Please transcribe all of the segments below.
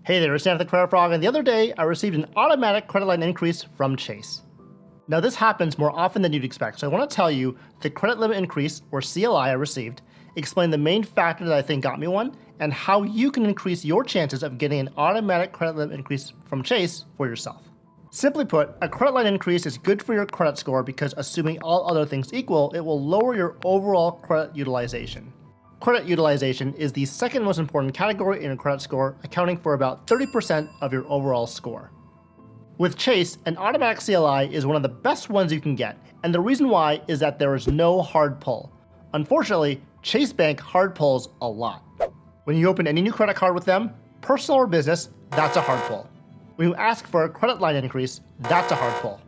Hey there, it's Dan the Credit Frog, and the other day I received an automatic credit line increase from Chase. Now this happens more often than you'd expect, so I want to tell you the credit limit increase, or CLI, I received, explain the main factor that I think got me one, and how you can increase your chances of getting an automatic credit limit increase from Chase for yourself. Simply put, a credit line increase is good for your credit score because assuming all other things equal, it will lower your overall credit utilization. Credit utilization is the second most important category in your credit score, accounting for about 30% of your overall score. With Chase, an automatic CLI is one of the best ones you can get, and the reason why is that there is no hard pull. Unfortunately, Chase Bank hard pulls a lot. When you open any new credit card with them, personal or business, that's a hard pull. When you ask for a credit line increase, that's a hard pull.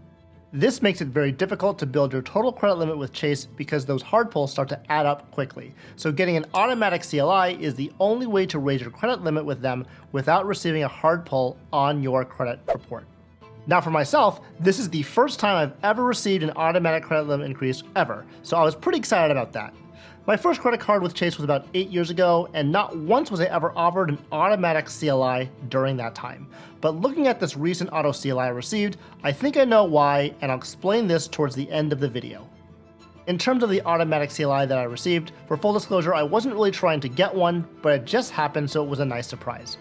This makes it very difficult to build your total credit limit with Chase because those hard pulls start to add up quickly. So getting an automatic CLI is the only way to raise your credit limit with them without receiving a hard pull on your credit report. Now for myself, this is the first time I've ever received an automatic credit limit increase ever, so I was pretty excited about that. My first credit card with Chase was about 8 years ago, and not once was I ever offered an automatic CLI during that time. But looking at this recent auto CLI I received, I think I know why, and I'll explain this towards the end of the video. In terms of the automatic CLI that I received, for full disclosure, I wasn't really trying to get one, but it just happened, so it was a nice surprise.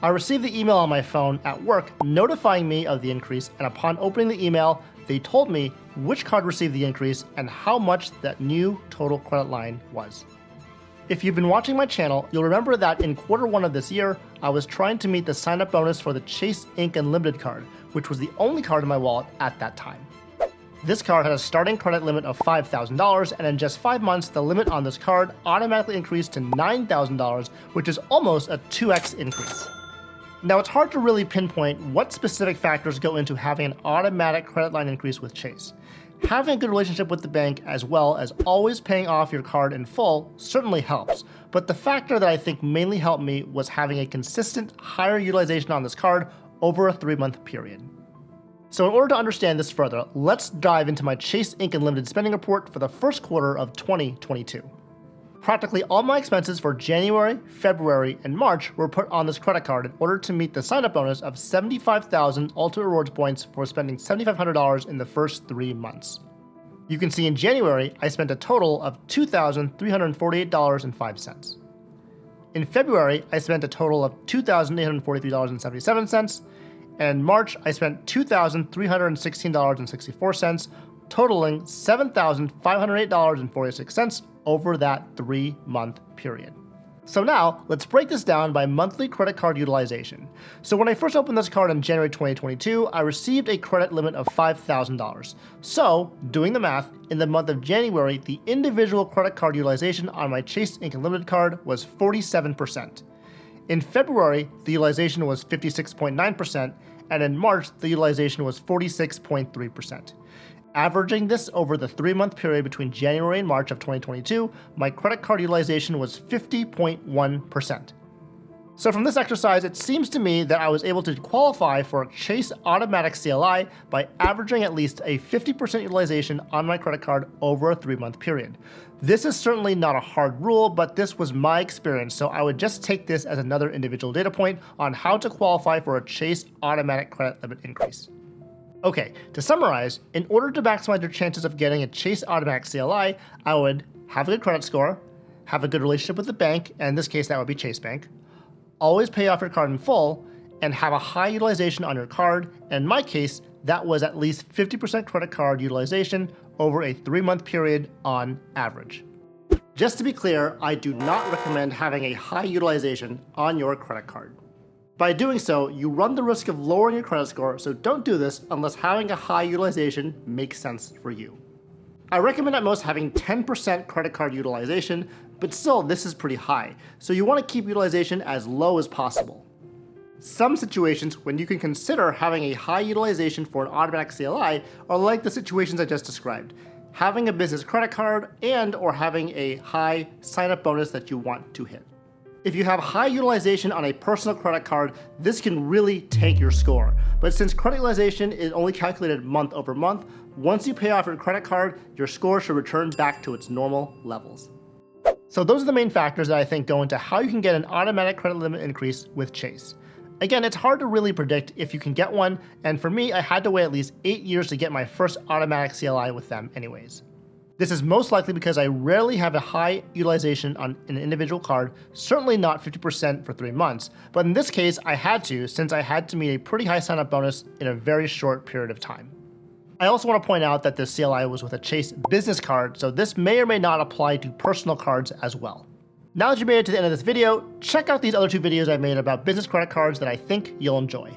I received the email on my phone at work notifying me of the increase, and upon opening the email, they told me which card received the increase and how much that new total credit line was. If you've been watching my channel, you'll remember that in Q1 of this year, I was trying to meet the sign-up bonus for the Chase Inc. Unlimited card, which was the only card in my wallet at that time. This card had a starting credit limit of $5,000, and in just 5 months, the limit on this card automatically increased to $9,000, which is almost a 2x increase. Now, it's hard to really pinpoint what specific factors go into having an automatic credit line increase with Chase. Having a good relationship with the bank as well as always paying off your card in full certainly helps, but the factor that I think mainly helped me was having a consistent higher utilization on this card over a 3-month period. So in order to understand this further, let's dive into my Chase Inc. Unlimited spending report for the first quarter of 2022. Practically all my expenses for January, February, and March were put on this credit card in order to meet the sign-up bonus of 75,000 Ultimate Rewards points for spending $7,500 in the first 3 months. You can see in January, I spent a total of $2,348.05. In February, I spent a total of $2,843.77, and in March, I spent $2,316.64, totaling $7,508.46 over that 3-month period. So now, let's break this down by monthly credit card utilization. So when I first opened this card in January 2022, I received a credit limit of $5,000. So, doing the math, in the month of January, the individual credit card utilization on my Chase Inc. Unlimited card was 47%. In February, the utilization was 56.9%, and in March, the utilization was 46.3%. Averaging this over the 3-month period between January and March of 2022, my credit card utilization was 50.1%. So from this exercise, it seems to me that I was able to qualify for a Chase Automatic CLI by averaging at least a 50% utilization on my credit card over a 3-month period. This is certainly not a hard rule, but this was my experience, so I would just take this as another individual data point on how to qualify for a Chase Automatic credit limit increase. Okay, to summarize, in order to maximize your chances of getting a Chase Automatic CLI, I would have a good credit score, have a good relationship with the bank, and in this case that would be Chase Bank, always pay off your card in full, and have a high utilization on your card, and in my case, that was at least 50% credit card utilization over a 3-month period on average. Just to be clear, I do not recommend having a high utilization on your credit card. By doing so, you run the risk of lowering your credit score, so don't do this unless having a high utilization makes sense for you. I recommend at most having 10% credit card utilization, but still this is pretty high, so you want to keep utilization as low as possible. Some situations when you can consider having a high utilization for an automatic CLI are like the situations I just described, having a business credit card and or having a high sign-up bonus that you want to hit. If you have high utilization on a personal credit card, this can really tank your score. But since credit utilization is only calculated month over month, once you pay off your credit card, your score should return back to its normal levels. So those are the main factors that I think go into how you can get an automatic credit limit increase with Chase. Again, it's hard to really predict if you can get one, and for me, I had to wait at least 8 years to get my first automatic CLI with them anyways. This is most likely because I rarely have a high utilization on an individual card, certainly not 50% for 3 months, but in this case I had to, since I had to meet a pretty high sign-up bonus in a very short period of time. I also want to point out that this CLI was with a Chase business card, so this may or may not apply to personal cards as well. Now that you made it to the end of this video, check out these other 2 videos I made about business credit cards that I think you'll enjoy.